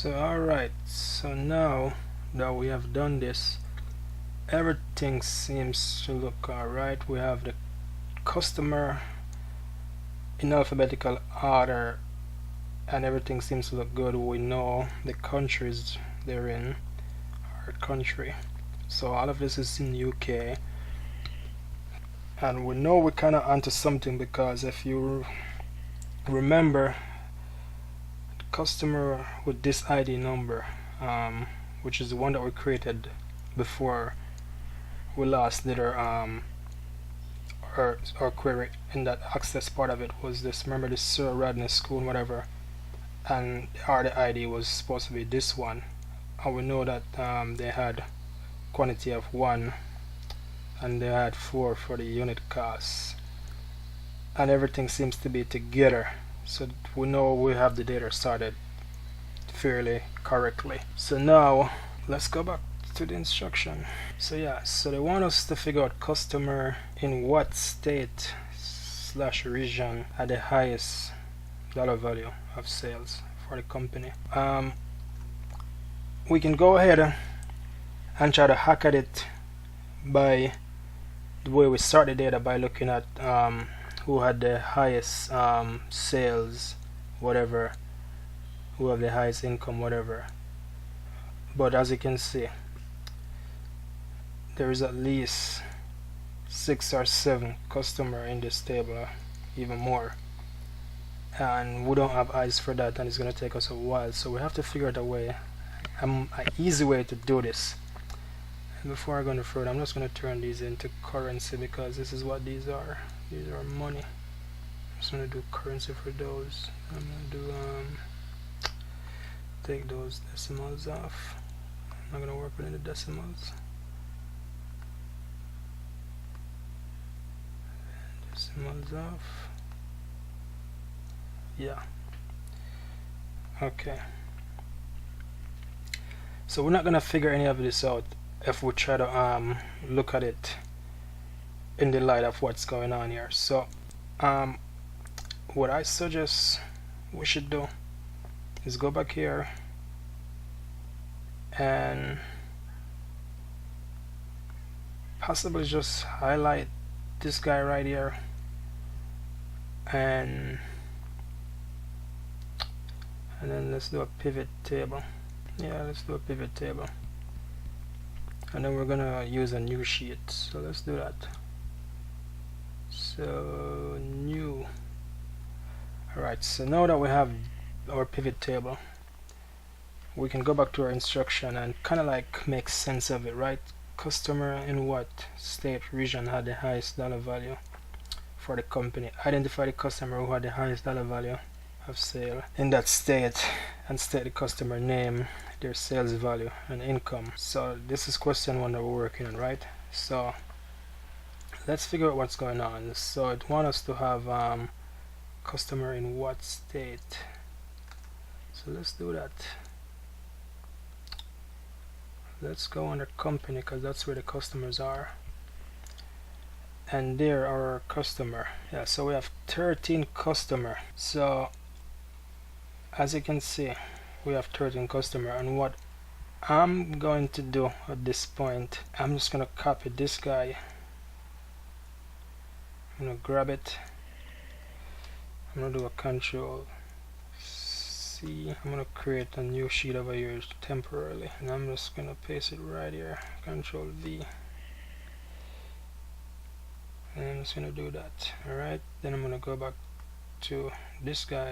So alright, so now that we have done this, everything seems to look alright. We have the customer in alphabetical order and everything seems to look good. We know the countries they're in, our country, so all of this is in UK, and we know we're kind of onto something, because if you remember, the customer with this ID number, which is the one that we created before we last did our query, in that access part of it was this, remember this Sir Radney School whatever, and the ID was supposed to be this one, and we know that they had quantity of 1 and they had 4 for the unit costs, and everything seems to be together, so we know we have the data sorted fairly correctly. So now let's go back to the instruction. So yeah, so they want us to figure out customer in what state / region at the highest dollar value of sales for the company. We can go ahead and try to hack at it by the way we start the data, by looking at who had the highest sales whatever, who have the highest income whatever. But as you can see, there is at least 6 or 7 customer in this table, even more, and we don't have eyes for that, and it's going to take us a while, so we have to figure out a way, an easy way to do this. And before I go any further, I'm just going to turn these into currency, because this is what these are money. I'm just going to do currency for those. I'm going to do take those decimals off. I'm not going to work with any decimals. Decimals off. Yeah. Okay. So we're not gonna figure any of this out if we try to look at it in the light of what's going on here. So what I suggest we should do is go back here and possibly just highlight this guy right here, and then let's do a pivot table. Yeah, let's do a pivot table, and then we're gonna use a new sheet, so let's do that. So new. Alright, so now that we have our pivot table, we can go back to our instruction and kind of like make sense of it, right? Customer in what state region had the highest dollar value for the company. Identify the customer who had the highest dollar value of sale in that state, and state the customer name, their sales value and income. So this is question 1 that we're working on, right? So let's figure out what's going on. So it wants us to have customer in what state. So let's do that. Let's go under company, because that's where the customers are, and there are our customer. Yeah, so we have 13 customer. So as you can see, we have 13 customer, and what I'm going to do at this point, I'm just gonna copy this guy. I'm gonna grab it. I'm gonna do a Control C. I'm gonna create a new sheet over here temporarily, and I'm just gonna paste it right here. Control V. And I'm just gonna do that. Alright, then I'm gonna go back to this guy.